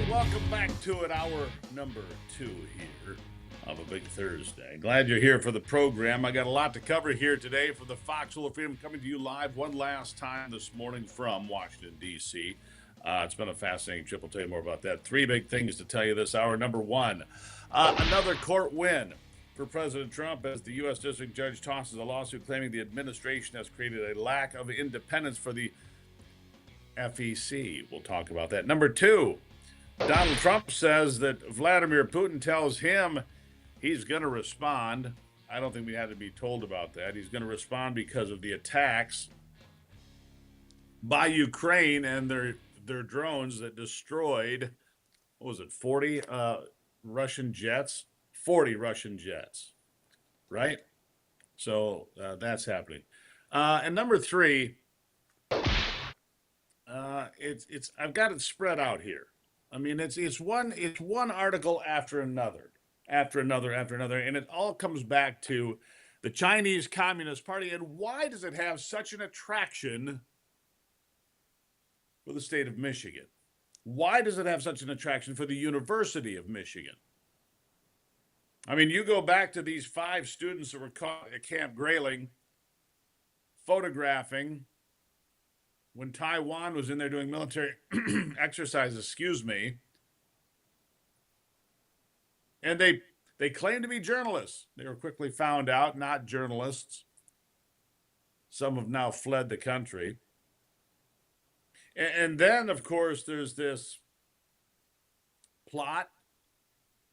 Welcome back to it, hour number 2 here of a big Thursday. Glad you're here for the program. I got a lot to cover here today for the Foxhole of Freedom, coming to you live one last time this morning from Washington, D.C. It's been a fascinating trip. I'll tell you more about that. 3 big things to tell you this hour. Number 1, another court win for President Trump as the U.S. District Judge tosses a lawsuit claiming the administration has created a lack of independence for the FEC. We'll talk about that. Number 2, Donald Trump says that Vladimir Putin tells him he's going to respond. I don't think we had to be told about that. He's going to respond because of the attacks by Ukraine and their drones that destroyed, what was it, 40 Russian jets? 40 Russian jets, right? So that's happening. And number 3, I've got it spread out here. I mean, it's one article after another, and it all comes back to the Chinese Communist Party. And why does it have such an attraction for the state of Michigan? Why does it have such an attraction for the University of Michigan? I mean, you go back to these 5 students that were caught at Camp Grayling photographing when Taiwan was in there doing military exercises, and they claimed to be journalists. They were quickly found out not journalists. Some have now fled the country. And then, of course, there's this plot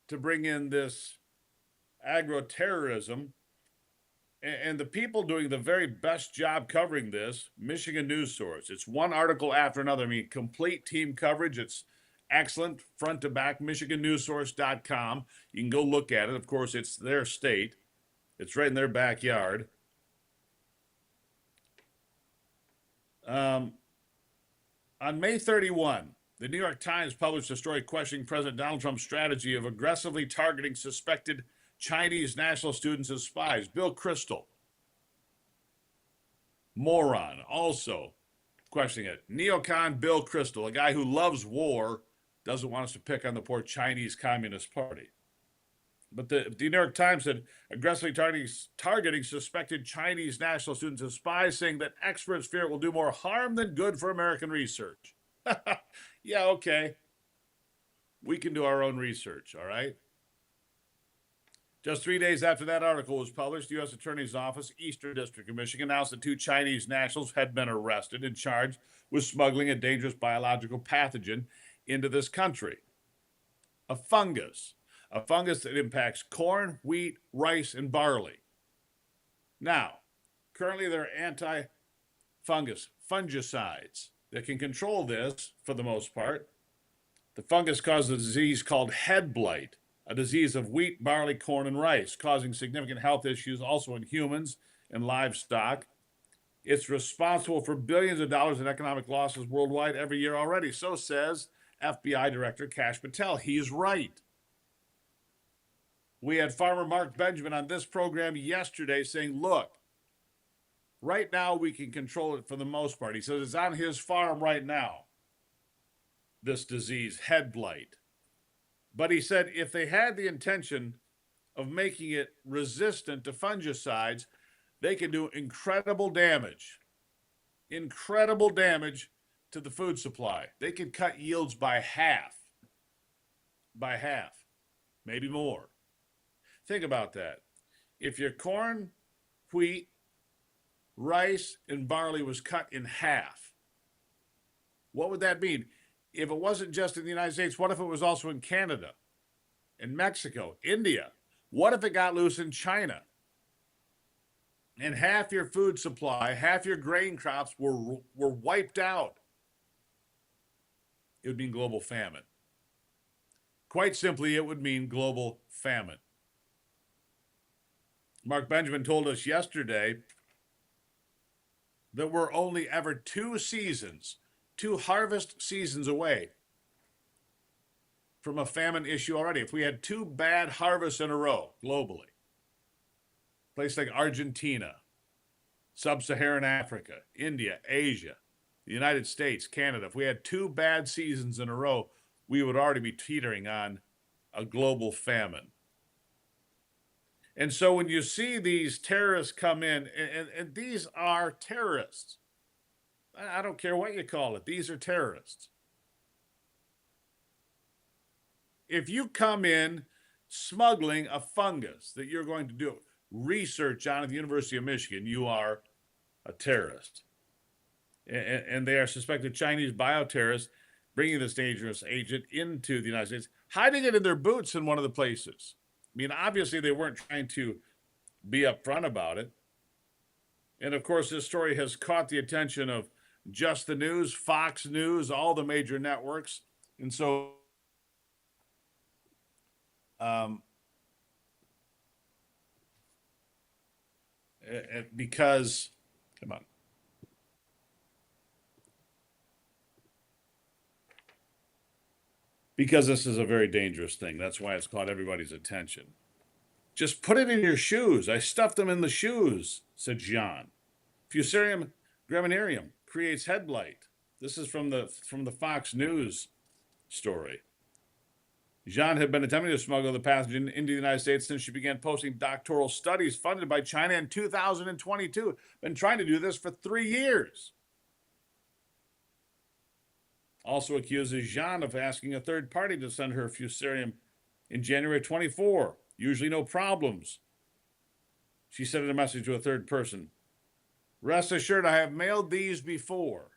to bring in this agro-terrorism. And the people doing the very best job covering this, Michigan News Source. It's one article after another. I mean, complete team coverage. It's excellent, front to back, michigannewssource.com. You can go look at it. Of course, it's their state. It's right in their backyard. On May 31, the New York Times published a story questioning President Donald Trump's strategy of aggressively targeting suspected Chinese national students as spies. Bill Kristol, moron, also questioning it. Neocon Bill Kristol, a guy who loves war, doesn't want us to pick on the poor Chinese Communist Party. But the New York Times said aggressively targeting suspected Chinese national students as spies, saying that experts fear it will do more harm than good for American research. Yeah, okay. We can do our own research, all right? Just 3 days after that article was published, the U.S. Attorney's Office, Eastern District of Michigan, announced that 2 Chinese nationals had been arrested and charged with smuggling a dangerous biological pathogen into this country. A fungus that impacts corn, wheat, rice, and barley. Now, currently there are fungicides that can control this for the most part. The fungus causes a disease called head blight, a disease of wheat, barley, corn, and rice, causing significant health issues also in humans and livestock. It's responsible for billions of dollars in economic losses worldwide every year already. So says FBI Director Kash Patel. He's right. We had Farmer Mark Benjamin on this program yesterday saying, look, right now we can control it for the most part. He says it's on his farm right now, this disease, head blight. But he said if they had the intention of making it resistant to fungicides, they could do incredible damage to the food supply. They could cut yields by half, maybe more. Think about that. If your corn, wheat, rice, and barley was cut in half, what would that mean? If it wasn't just in the United States, what if it was also in Canada, in Mexico, India? What if it got loose in China? And half your food supply, half your grain crops were wiped out. It would mean global famine. Quite simply, it would mean global famine. Mark Benjamin told us yesterday that we're only ever 2 harvest seasons away from a famine issue already. If we had 2 bad harvests in a row globally, places like Argentina, Sub-Saharan Africa, India, Asia, the United States, Canada, if we had 2 bad seasons in a row, we would already be teetering on a global famine. And so when you see these terrorists come in, and these are terrorists, I don't care what you call it, these are terrorists. If you come in smuggling a fungus that you're going to do research on at the University of Michigan, you are a terrorist. And they are suspected Chinese bioterrorists bringing this dangerous agent into the United States, hiding it in their boots in one of the places. I mean, obviously, they weren't trying to be upfront about it. And of course, this story has caught the attention of Just the News, Fox News, all the major networks. And so, because, come on. Because this is a very dangerous thing. That's why it's caught everybody's attention. Just put it in your shoes. I stuffed them in the shoes, said Jean. Fusarium graminearum creates head blight. This is from the Fox News story. Jean had been attempting to smuggle the pathogen into the United States since she began posting doctoral studies funded by China in 2022. Been trying to do this for 3 years. Also accuses Jean of asking a third party to send her fusarium in January 24. Usually no problems. She sent a message to a third person. Rest assured, I have mailed these before.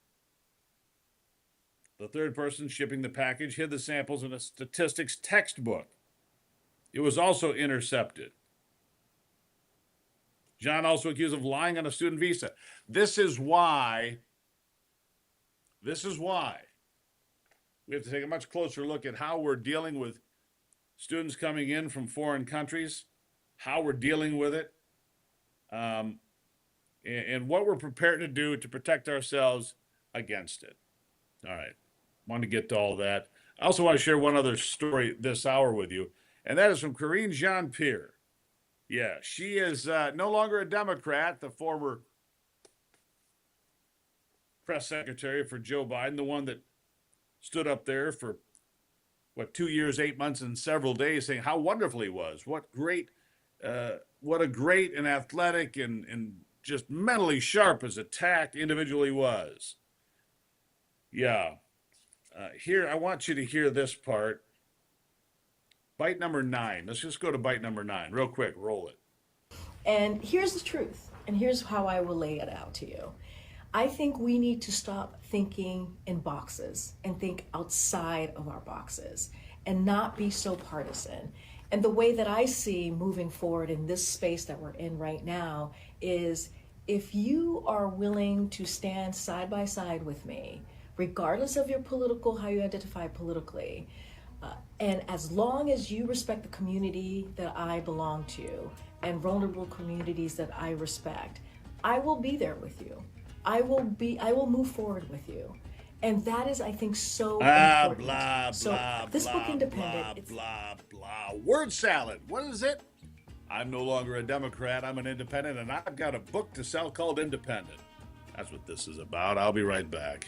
The third person shipping the package hid the samples in a statistics textbook. It was also intercepted. Jean also accused of lying on a student visa. This is why we have to take a much closer look at how we're dealing with students coming in from foreign countries, how we're dealing with it, and what we're prepared to do to protect ourselves against it. All right. Want to get to all that. I also want to share one other story this hour with you, and that is from Karine Jean-Pierre. Yeah, she is no longer a Democrat, the former press secretary for Joe Biden, the one that stood up there for, 2 years, 8 months, and several days saying how wonderful he was. What a great and athletic and just mentally sharp as a tact individual he was. Yeah. Here, I want you to hear this part. Bite number 9. Let's just go to bite number 9 real quick. Roll it. And here's the truth. And here's how I will lay it out to you. I think we need to stop thinking in boxes and think outside of our boxes and not be so partisan. And the way that I see moving forward in this space that we're in right now is if you are willing to stand side by side with me, regardless of your how you identify politically, and as long as you respect the community that I belong to and vulnerable communities that I respect, I will be there with you. I will move forward with you. And that is, I think, so important. Blah, so blah, this blah, book, Independent, blah, word salad. What is it? I'm no longer a Democrat. I'm an independent, and I've got a book to sell called Independent. That's what this is about. I'll be right back.